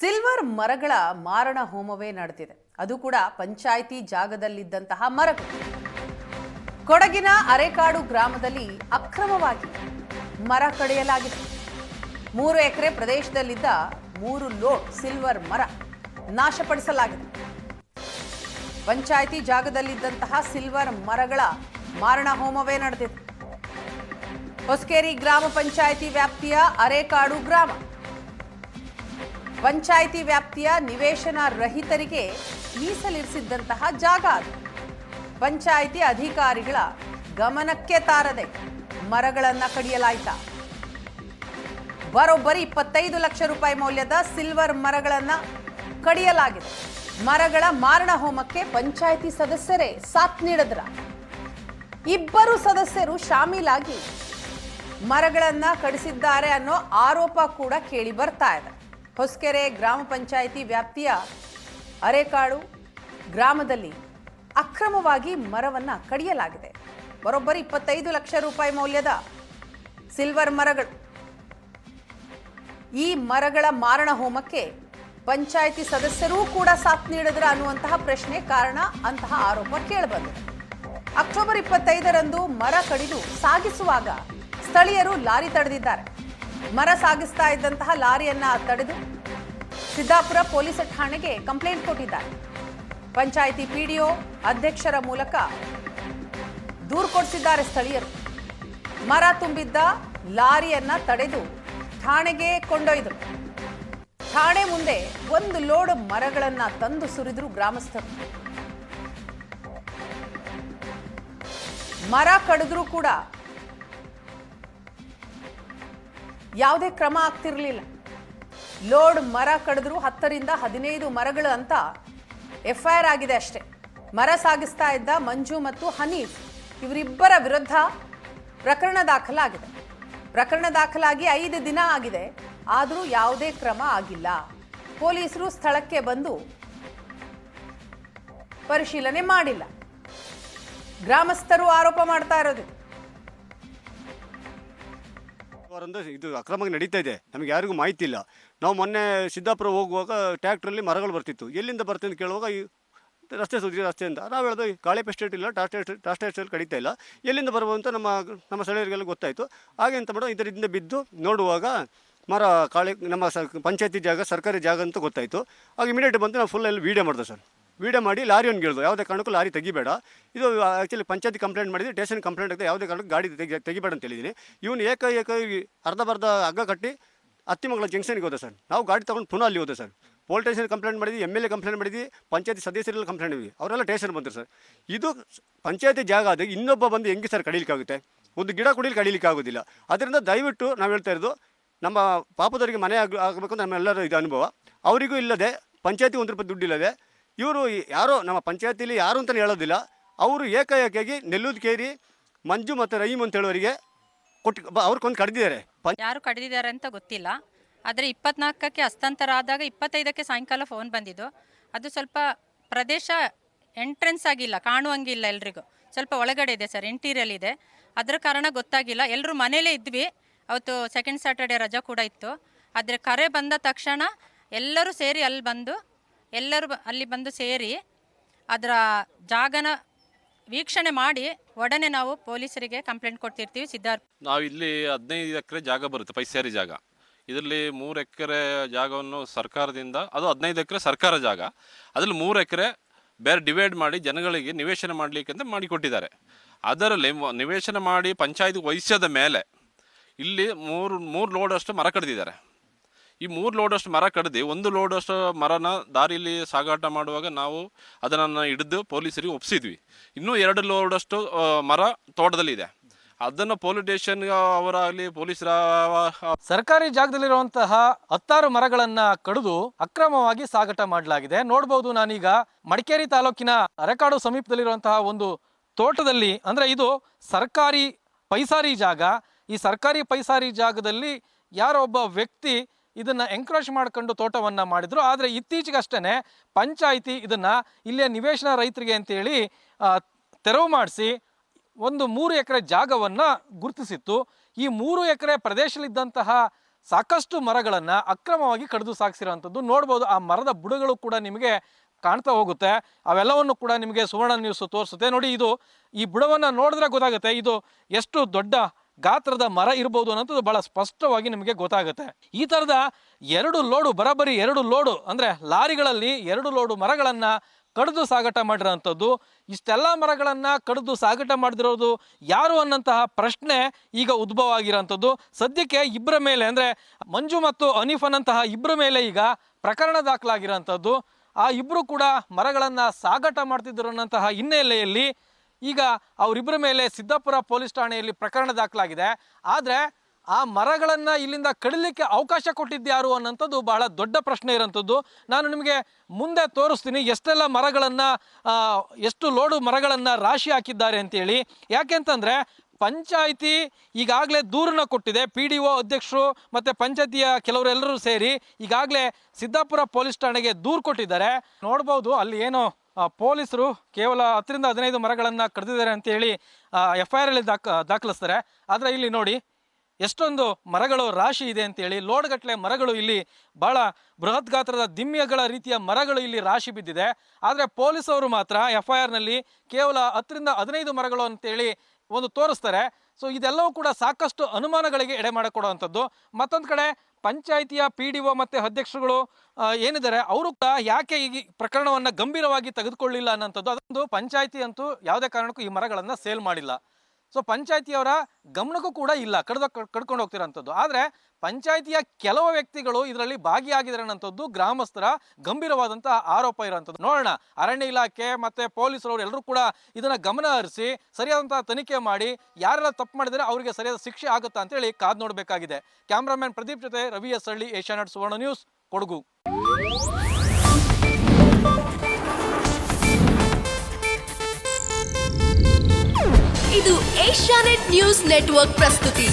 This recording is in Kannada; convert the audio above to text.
ಸಿಲ್ವರ್ ಮರಗಳ ಮಾರಣ ಹೋಮವೇ ನಡೆದಿದೆ. ಅದು ಕೂಡ ಪಂಚಾಯಿತಿ ಜಾಗದಲ್ಲಿದ್ದಂತಹ ಮರಗಳು. ಕೊಡಗಿನ ಅರೆಕಾಡು ಗ್ರಾಮದಲ್ಲಿ ಅಕ್ರಮವಾಗಿ ಮರ ಕಡಿಯಲಾಗಿದೆ. 3 ಎಕರೆ ಪ್ರದೇಶದಲ್ಲಿದ್ದ 3 ಲೋಡ್ ಸಿಲ್ವರ್ ಮರ ನಾಶಪಡಿಸಲಾಗಿದೆ. ಪಂಚಾಯಿತಿ ಜಾಗದಲ್ಲಿದ್ದಂತಹ ಸಿಲ್ವರ್ ಮರಗಳ ಮಾರಣ ಹೋಮವೇ ನಡೆದಿದೆ. ಹೊಸಕೇರಿ ಗ್ರಾಮ ಪಂಚಾಯಿತಿ ವ್ಯಾಪ್ತಿಯ ಅರೆಕಾಡು ಗ್ರಾಮ. ಪಂಚಾಯಿತಿ ವ್ಯಾಪ್ತಿಯ ನಿವೇಶನ ರಹಿತರಿಗೆ ಮೀಸಲಿರಿಸಿದ್ದಂತಹ ಜಾಗ ಅದು. ಪಂಚಾಯಿತಿ ಅಧಿಕಾರಿಗಳ ಗಮನಕ್ಕೆ ತಾರದೆ ಮರಗಳನ್ನು ಕಡಿಯಲಾಯಿತು. ಬರೋಬ್ಬರಿ 25 ಲಕ್ಷ ರೂಪಾಯಿ ಮೌಲ್ಯದ ಸಿಲ್ವರ್ ಮರಗಳನ್ನು ಕಡಿಯಲಾಗಿದೆ. ಮರಗಳ ಮಾರಣ ಹೋಮಕ್ಕೆ ಪಂಚಾಯಿತಿ ಸದಸ್ಯರೇ ಸಾಥ್ ನೀಡಿದ್ರ. 2 ಸದಸ್ಯರು ಶಾಮೀಲಾಗಿ ಮರಗಳನ್ನ ಕಡಿಸಿದ್ದಾರೆ ಅನ್ನೋ ಆರೋಪ ಕೂಡ ಕೇಳಿ ಬರ್ತಾ ಇದೆ. ಹೊಸಕೆರೆ ಗ್ರಾಮ ಪಂಚಾಯಿತಿ ವ್ಯಾಪ್ತಿಯ ಅರೆಕಾಡು ಗ್ರಾಮದಲ್ಲಿ ಅಕ್ರಮವಾಗಿ ಮರವನ್ನ ಕಡಿಯಲಾಗಿದೆ. ಬರೋಬ್ಬರಿ 25 ಲಕ್ಷ ರೂಪಾಯಿ ಮೌಲ್ಯದ ಸಿಲ್ವರ್ ಮರಗಳು. ಈ ಮರಗಳ ಮಾರಣ ಹೋಮಕ್ಕೆ ಪಂಚಾಯಿತಿ ಸದಸ್ಯರೂ ಕೂಡ ಸಾಥ್ ನೀಡಿದ್ರ ಅನ್ನುವಂತಹ ಪ್ರಶ್ನೆ ಕಾರಣ ಅಂತಹ ಆರೋಪ ಕೇಳಿಬಂದಿದೆ. ಅಕ್ಟೋಬರ್ 25ರಂದು ಮರ ಕಡಿದು ಸಾಗಿಸುವಾಗ ಸ್ಥಳೀಯರು ಲಾರಿ ತಡೆದಿದ್ದಾರೆ. ಮರ ಸಾಗಿಸ್ತಾ ಇದ್ದಂತಹ ಲಾರಿಯನ್ನ ತಡೆದು ಸಿದ್ದಾಪುರ ಪೊಲೀಸ್ ಠಾಣೆಗೆ ಕಂಪ್ಲೇಂಟ್ ಕೊಟ್ಟಿದ್ದಾರೆ. ಪಂಚಾಯಿತಿ ಪಿಡಿಒ ಅಧ್ಯಕ್ಷರ ಮೂಲಕ ದೂರು ಕೊಡಿಸಿದ್ದಾರೆ ಸ್ಥಳೀಯರು. ಮರ ತುಂಬಿದ್ದ ಲಾರಿಯನ್ನ ತಡೆದು ಠಾಣೆಗೆ ಕೊಂಡೊಯ್ದರು. ಠಾಣೆ ಮುಂದೆ 1 ಲೋಡ್ ಮರಗಳನ್ನ ತಂದು ಸುರಿದ್ರು ಗ್ರಾಮಸ್ಥರು. ಮರ ಕಡಿದ್ರೂ ಕೂಡ ಯಾವುದೇ ಕ್ರಮ ಆಗ್ತಿರ್ಲಿಲ್ಲ. ಲೋಡ್ ಮರ ಕಡಿದ್ರು 10ರಿಂದ 15 ಮರಗಳು ಅಂತ ಎಫ್ಐಆರ್ ಆಗಿದೆ ಅಷ್ಟೇ. ಮರ ಸಾಗಿಸ್ತಾ ಇದ್ದ ಮಂಜು ಮತ್ತು ಹನೀಫ್ ಇವರಿಬ್ಬರ ವಿರುದ್ಧ ಪ್ರಕರಣ ದಾಖಲಾಗಿದೆ. ಪ್ರಕರಣ ದಾಖಲಾಗಿ 5 ದಿನ ಆಗಿದೆ. ಆದರೂ ಯಾವುದೇ ಕ್ರಮ ಆಗಿಲ್ಲ. ಪೊಲೀಸರು ಸ್ಥಳಕ್ಕೆ ಬಂದು ಪರಿಶೀಲನೆ ಮಾಡಿಲ್ಲ. ಗ್ರಾಮಸ್ಥರು ಆರೋಪ ಮಾಡ್ತಾ ಇರೋದು ಇದು ಅಕ್ರಮವಾಗಿ ನಡೀತಾ ಇದೆ. ನಮಗೆ ಯಾರಿಗೂ ಮಾಹಿತಿ ಇಲ್ಲ. ನಾವು ಮೊನ್ನೆ ಸಿದ್ದಾಪುರ ಹೋಗುವಾಗ ಟ್ರ್ಯಾಕ್ಟ್ರಲ್ಲಿ ಮರಗಳು ಬರ್ತಿತ್ತು. ಎಲ್ಲಿಂದ ಬರ್ತದೆ ಅಂತ ಕೇಳುವಾಗ ಈ ರಸ್ತೆಯಿಂದ ನಾವು ಹೇಳೋದು ಗಾಳಿ ಪೆಸ್ಟೇಟ್ ಇಲ್ಲ, ಟಾಸ್ಟೇಟ್ ಕಡಿತಾ ಇಲ್ಲ, ಎಲ್ಲಿಂದ ಬರ್ಬೋದು ಅಂತ ನಮ್ಮ ಸ್ಥಳೀಯರಿಗೆಲ್ಲ ಗೊತ್ತಾಯಿತು. ಹಾಗೆ ಅಂತ ಮಾಡೋ ಇದರಿಂದ ಬಿದ್ದು ನೋಡುವಾಗ ಮರ ನಮ್ಮ ಪಂಚಾಯತಿ ಜಾಗ, ಸರ್ಕಾರಿ ಜಾಗ ಅಂತ ಗೊತ್ತಾಯಿತು. ಆಗ ಇಮಿಡಿಯೇಟ್ ಬಂದು ನಾವು ಫುಲ್ ಎಲ್ಲ ವೀಡಿಯೋ ಮಾಡಿದೆ ಸರ್. ವೀಡಿಯೋ ಮಾಡಿ ಲಾರಿಯನ್ನು ಕೇಳಿದ್ರು, ಯಾವುದೇ ಕಾರಣಕ್ಕೂ ಲಾರಿ ತೆಗಿಬೇಡ, ಇದು ಆ್ಯಕ್ಚುಲಿ ಪಂಚಾಯತಿ ಕಂಪ್ಲೇಂಟ್ ಮಾಡಿದ್ವಿ, ಸ್ಟೇಷನ್ ಕಂಪ್ಲೇಂಟ್ ಆಗಿದೆ, ಯಾವುದೇ ಕಾರಣಕ್ಕೂ ಗಾಡಿ ತೆಗಿಬೇಡ ಅಂತ ಹೇಳಿದ್ದೀನಿ. ಇವನು ಏಕ ಅರ್ಧ ಹಗ್ಗ ಕಟ್ಟಿ ಅತ್ತಿಮಂಗಲ ಜಂಕ್ಷನ್ಗೆ ಹೋದೆ ಸರ್. ನಾವು ಗಾಡಿ ತೊಗೊಂಡು ಪುನಃ ಅಲ್ಲಿ ಹೋದೆ ಸರ್. ಪೊಲೀಸ್ ಸ್ಟೇಷನ್ ಕಂಪ್ಲೇಂಟ್ ಮಾಡಿದ್ವಿ, MLA ಕಂಪ್ಲೇಂಟ್ ಮಾಡಿದ್ವಿ, ಪಂಚಾಯತಿ ಸದಸ್ಯರೆಲ್ಲ ಕಂಪ್ಲೇಂಟ್ ಮಾಡಿದ್ವಿ. ಅವರೆಲ್ಲ ಸ್ಟೇಷನ್ ಬಂದರು ಸರ್. ಇದು ಪಂಚಾಯತಿ ಜಾಗ ಆದಾಗ ಇನ್ನೊಬ್ಬ ಬಂದು ಹೆಂಗೆ ಸರ್ ಕಡಿಲಿಕ್ಕಾಗುತ್ತೆ? ಒಂದು ಗಿಡ ಕುಡಿಲಿಕ್ಕೆ ಕಡಿಲಿಕ್ಕೆ ಆಗೋದಿಲ್ಲ. ಅದರಿಂದ ದಯವಿಟ್ಟು ನಾವು ಹೇಳ್ತಾ ಇರೋದು, ನಮ್ಮ ಪಾಪದವರಿಗೆ ಮನೆ ಆಗಬೇಕು ಅಂತ ನಮ್ಮೆಲ್ಲರೂ ಇದು ಅನುಭವ. ಅವರಿಗೂ ಇಲ್ಲದೆ, ಪಂಚಾಯತಿ 1 ರೂಪಾಯಿ ದುಡ್ಡು ಇಲ್ಲದೆ, ಇವರು ಯಾರೋ ನಮ್ಮ ಪಂಚಾಯತಿಲಿ ಯಾರು ಅಂತಲೇ ಹೇಳೋದಿಲ್ಲ. ಅವರು ಏಕಾಏಕಿಯಾಗಿ ನೆಲ್ಲೂದ್ಕೇರಿ ಮಂಜು ಮತ್ತು ರಹೀಮ್ ಅಂತ ಹೇಳೋರಿಗೆ ಕೊಟ್ಟು ಅವ್ರಿಗೊಂದು ಕಡಿದಿದ್ದಾರೆ. ಯಾರು ಕಡಿದಿದ್ದಾರೆ ಅಂತ ಗೊತ್ತಿಲ್ಲ. ಆದರೆ 24ಕ್ಕೆ ಹಸ್ತಾಂತರ ಆದಾಗ 25ಕ್ಕೆ ಸಾಯಂಕಾಲ ಫೋನ್ ಬಂದಿದ್ದು. ಅದು ಸ್ವಲ್ಪ ಪ್ರದೇಶ ಎಂಟ್ರೆನ್ಸ್ ಆಗಿಲ್ಲ, ಕಾಣುವಂಗಿಲ್ಲ. ಎಲ್ರಿಗೂ ಸ್ವಲ್ಪ ಒಳಗಡೆ ಇದೆ ಸರ್, ಇಂಟೀರಿಯಲ್ ಇದೆ. ಅದರ ಕಾರಣ ಗೊತ್ತಾಗಿಲ್ಲ. ಎಲ್ಲರೂ ಮನೇಲೇ ಇದ್ವಿ. ಅವತ್ತು ಸೆಕೆಂಡ್ ಸ್ಯಾಟರ್ಡೆ ರಜಾ ಕೂಡ ಇತ್ತು. ಆದರೆ ಕರೆ ಬಂದ ತಕ್ಷಣ ಎಲ್ಲರೂ ಸೇರಿ ಅಲ್ಲಿ ಬಂದು ಸೇರಿ ಅದರ ಜಾಗನ ವೀಕ್ಷಣೆ ಮಾಡಿ ಒಡನೆ ನಾವು ಪೊಲೀಸರಿಗೆ ಕಂಪ್ಲೇಂಟ್ ಕೊಡ್ತಿರ್ತೀವಿ. ನಾವು ಇಲ್ಲಿ 15 ಎಕರೆ ಜಾಗ ಬರುತ್ತೆ, ಪೈಸೇರಿ ಜಾಗ. ಇದರಲ್ಲಿ 3 ಎಕರೆ ಜಾಗವನ್ನು ಸರ್ಕಾರದಿಂದ, ಅದು 15 ಎಕರೆ ಸರ್ಕಾರ ಜಾಗ, ಅದರಲ್ಲಿ 3 ಎಕರೆ ಬೇರೆ ಡಿವೈಡ್ ಮಾಡಿ ಜನಗಳಿಗೆ ನಿವೇಶನ ಮಾಡಲಿಕ್ಕೆ ಅಂತ ಮಾಡಿಕೊಟ್ಟಿದ್ದಾರೆ. ಅದರಲ್ಲಿ ನಿವೇಶನ ಮಾಡಿ ಪಂಚಾಯತ್ ವಹಿಸದ ಮೇಲೆ ಇಲ್ಲಿ ಮೂರು ಲೋಡಷ್ಟು ಮರ ಕಡಿದಿದ್ದಾರೆ. ಈ 3 ಲೋಡಷ್ಟು ಮರ ಕಡ್ದು 1 ಲೋಡಷ್ಟು ಮರನ ದಾರಿಯಲ್ಲಿ ಸಾಗಾಟ ಮಾಡುವಾಗ ನಾವು ಅದನ್ನು ಹಿಡಿದು ಪೊಲೀಸರಿಗೆ ಒಪ್ಪಿಸಿದ್ವಿ. ಇನ್ನೂ 2 ಲೋಡಷ್ಟು ಮರ ತೋಟದಲ್ಲಿದೆ. ಅದನ್ನು ಪೊಲೀಸ್ ಸ್ಟೇಷನ್ ಅವರಾಗಲಿ ಪೊಲೀಸರ ಸರ್ಕಾರಿ ಜಾಗದಲ್ಲಿರುವಂತಹ 10 ಮರಗಳನ್ನ ಕಡಿದು ಅಕ್ರಮವಾಗಿ ಸಾಗಾಟ ಮಾಡಲಾಗಿದೆ. ನೋಡಬಹುದು, ನಾನೀಗ ಮಡಿಕೇರಿ ತಾಲೂಕಿನ ಅರೆಕಾಡು ಸಮೀಪದಲ್ಲಿರುವಂತಹ ಒಂದು ತೋಟದಲ್ಲಿ, ಅಂದ್ರೆ ಇದು ಸರ್ಕಾರಿ ಪೈಸಾರಿ ಜಾಗ. ಈ ಸರ್ಕಾರಿ ಪೈಸಾರಿ ಜಾಗದಲ್ಲಿ ಯಾರೋ ಒಬ್ಬ ವ್ಯಕ್ತಿ ಇದನ್ನ ಎಂಕ್ರೋಚ್ ಮಾಡ್ಕೊಂಡು ತೋಟವನ್ನ ಮಾಡಿದ್ರು. ಆದರೆ ಇತ್ತೀಚೆಗಷ್ಟೇ ಪಂಚಾಯಿತಿ ಇದನ್ನ ಇಲ್ಲಿಯ ನಿವೇಶನ ರೈತರಿಗೆ ಅಂತೇಳಿ ತೆರವು ಮಾಡಿಸಿ ಒಂದು 3 ಎಕರೆ ಜಾಗವನ್ನು ಗುರುತಿಸಿತ್ತು. ಈ 3 ಎಕರೆ ಪ್ರದೇಶದಲ್ಲಿದ್ದಂತಹ ಸಾಕಷ್ಟು ಮರಗಳನ್ನು ಅಕ್ರಮವಾಗಿ ಕಡಿದು ಸಾಗಿಸಿರೋವಂಥದ್ದು ನೋಡ್ಬೋದು. ಆ ಮರದ ಬುಡಗಳು ಕೂಡ ನಿಮಗೆ ಕಾಣ್ತಾ ಹೋಗುತ್ತೆ. ಅವೆಲ್ಲವನ್ನು ಕೂಡ ನಿಮಗೆ ಸುವರ್ಣ ನ್ಯೂಸ್ ತೋರಿಸುತ್ತೆ. ನೋಡಿ, ಇದು ಈ ಬುಡವನ್ನು ನೋಡಿದ್ರೆ ಗೊತ್ತಾಗುತ್ತೆ ಇದು ಎಷ್ಟು ದೊಡ್ಡ ಗಾತ್ರದ ಮರ ಇರ್ಬೋದು ಅನ್ನೋದು ಬಹಳ ಸ್ಪಷ್ಟವಾಗಿ ನಿಮಗೆ ಗೊತ್ತಾಗುತ್ತೆ. ಈ ಥರದ 2 ಲೋಡು, ಬರೋಬ್ಬರಿ 2 ಲೋಡು ಅಂದರೆ ಲಾರಿಗಳಲ್ಲಿ 2 ಲೋಡು ಮರಗಳನ್ನು ಕಡಿದು ಸಾಗಾಟ ಮಾಡಿರೋಂಥದ್ದು. ಇಷ್ಟೆಲ್ಲ ಮರಗಳನ್ನು ಕಡಿದು ಸಾಗಾಟ ಮಾಡಿದಿರೋದು ಯಾರು ಅನ್ನೋಂತಹ ಪ್ರಶ್ನೆ ಈಗ ಉದ್ಭವ ಆಗಿರೋಂಥದ್ದು. ಸದ್ಯಕ್ಕೆ ಇಬ್ಬರ ಮೇಲೆ ಅಂದರೆ ಮಂಜು ಮತ್ತು ಹನೀಫ್ ಅನ್ನಂತಹ ಇಬ್ಬರ ಮೇಲೆ ಈಗ ಪ್ರಕರಣ ದಾಖಲಾಗಿರೋಂಥದ್ದು. ಆ ಇಬ್ಬರು ಕೂಡ ಮರಗಳನ್ನು ಸಾಗಾಟ ಮಾಡ್ತಿದ್ರು ಅನ್ನೋಂತಹ ಹಿನ್ನೆಲೆಯಲ್ಲಿ ಈಗ ಅವರಿಬ್ಬರ ಮೇಲೆ ಸಿದ್ದಾಪುರ ಪೊಲೀಸ್ ಠಾಣೆಯಲ್ಲಿ ಪ್ರಕರಣ ದಾಖಲಾಗಿದೆ. ಆದರೆ ಆ ಮರಗಳನ್ನು ಇಲ್ಲಿಂದ ಕಡಿಲಿಕ್ಕೆ ಅವಕಾಶ ಕೊಟ್ಟಿದ್ಯಾರು ಅನ್ನೋಂಥದ್ದು ಬಹಳ ದೊಡ್ಡ ಪ್ರಶ್ನೆ ಇರೋಂಥದ್ದು. ನಾನು ನಿಮಗೆ ಮುಂದೆ ತೋರಿಸ್ತೀನಿ ಎಷ್ಟೆಲ್ಲ ಮರಗಳನ್ನು, ಎಷ್ಟು ಲೋಡು ಮರಗಳನ್ನು ರಾಶಿ ಹಾಕಿದ್ದಾರೆ ಅಂತೇಳಿ. ಯಾಕೆಂತಂದರೆ ಪಂಚಾಯಿತಿ ಈಗಾಗಲೇ ದೂರನ್ನ ಕೊಟ್ಟಿದೆ. PDO ಅಧ್ಯಕ್ಷರು ಮತ್ತು ಪಂಚಾಯತಿಯ ಕೆಲವರೆಲ್ಲರೂ ಸೇರಿ ಈಗಾಗಲೇ ಸಿದ್ದಾಪುರ ಪೊಲೀಸ್ ಠಾಣೆಗೆ ದೂರು ಕೊಟ್ಟಿದ್ದಾರೆ. ನೋಡ್ಬೋದು ಅಲ್ಲಿ ಏನೋ ಪೊಲೀಸರು ಕೇವಲ 10 ರಿಂದ 15 ಮರಗಳನ್ನು ಕಡಿದಿದ್ದಾರೆ ಅಂತೇಳಿ FIR ಅಲ್ಲಿ ದಾಖಲಿಸ್ತಾರೆ. ಆದರೆ ಇಲ್ಲಿ ನೋಡಿ ಎಷ್ಟೊಂದು ಮರಗಳು ರಾಶಿ ಇದೆ ಅಂತೇಳಿ, ಲೋಡ್ಗಟ್ಟಲೆ ಮರಗಳು ಇಲ್ಲಿ ಭಾಳ ಬೃಹತ್ ಗಾತ್ರದ ದಿಮ್ಯಗಳ ರೀತಿಯ ಮರಗಳು ಇಲ್ಲಿ ರಾಶಿ ಬಿದ್ದಿದೆ. ಆದರೆ ಪೊಲೀಸವರು ಮಾತ್ರ FIRನಲ್ಲಿ ಕೇವಲ 10 ರಿಂದ 15 ಮರಗಳು ಅಂತೇಳಿ ಒಂದು ತೋರಿಸ್ತಾರೆ. ಸೊ ಇದೆಲ್ಲವೂ ಕೂಡ ಸಾಕಷ್ಟು ಅನುಮಾನಗಳಿಗೆ ಎಡೆ ಮಾಡಿಕೊಡುವಂಥದ್ದು. ಮತ್ತೊಂದು ಕಡೆ ಪಂಚಾಯಿತಿಯ PDO ಮತ್ತು ಅಧ್ಯಕ್ಷರುಗಳು ಏನಿದ್ದಾರೆ ಅವರು ಕೂಡ ಯಾಕೆ ಈ ಪ್ರಕರಣವನ್ನು ಗಂಭೀರವಾಗಿ ತೆಗೆದುಕೊಳ್ಳಿಲ್ಲ ಅನ್ನೋಂಥದ್ದು. ಅದೊಂದು ಪಂಚಾಯಿತಿ ಅಂತೂ ಯಾವುದೇ ಕಾರಣಕ್ಕೂ ಈ ಮರಗಳನ್ನು ಸೇಲ್ ಮಾಡಿಲ್ಲ. ಸೊ ಪಂಚಾಯಿತಿಯವರ ಗಮನಕ್ಕೂ ಕೂಡ ಇಲ್ಲ ಕಡ್ಕೊಂಡು ಹೋಗ್ತಿರೋಂಥದ್ದು. ಆದರೆ ಪಂಚಾಯಿತಿಯ ಕೆಲವು ವ್ಯಕ್ತಿಗಳು ಇದರಲ್ಲಿ ಭಾಗಿಯಾಗಿದ್ದಾರೆ ಅನ್ನೋಂಥದ್ದು ಗ್ರಾಮಸ್ಥರ ಗಂಭೀರವಾದಂಥ ಆರೋಪ ಇರೋಂಥದ್ದು. ನೋಡೋಣ, ಅರಣ್ಯ ಇಲಾಖೆ ಮತ್ತು ಪೊಲೀಸರವರು ಎಲ್ಲರೂ ಕೂಡ ಇದನ್ನು ಗಮನ ಹರಿಸಿ ಸರಿಯಾದಂಥ ತನಿಖೆ ಮಾಡಿ ಯಾರೆಲ್ಲ ತಪ್ಪು ಮಾಡಿದರೆ ಅವರಿಗೆ ಸರಿಯಾದ ಶಿಕ್ಷೆ ಆಗುತ್ತಾ ಅಂತೇಳಿ ಕಾದು ನೋಡಬೇಕಾಗಿದೆ. ಕ್ಯಾಮ್ರಾಮನ್ ಪ್ರದೀಪ್ ಜೊತೆ ರವಿ ಎಸ್ ಹಳ್ಳಿ, ಏಷ್ಯಾನೆಟ್ ಸುವರ್ಣ ನ್ಯೂಸ್, ಕೊಡಗು. ಇದು ಏಷ್ಯಾನೆಟ್ ನ್ಯೂಸ್ ನೆಟ್ವರ್ಕ್ ಪ್ರಸ್ತುತಿ.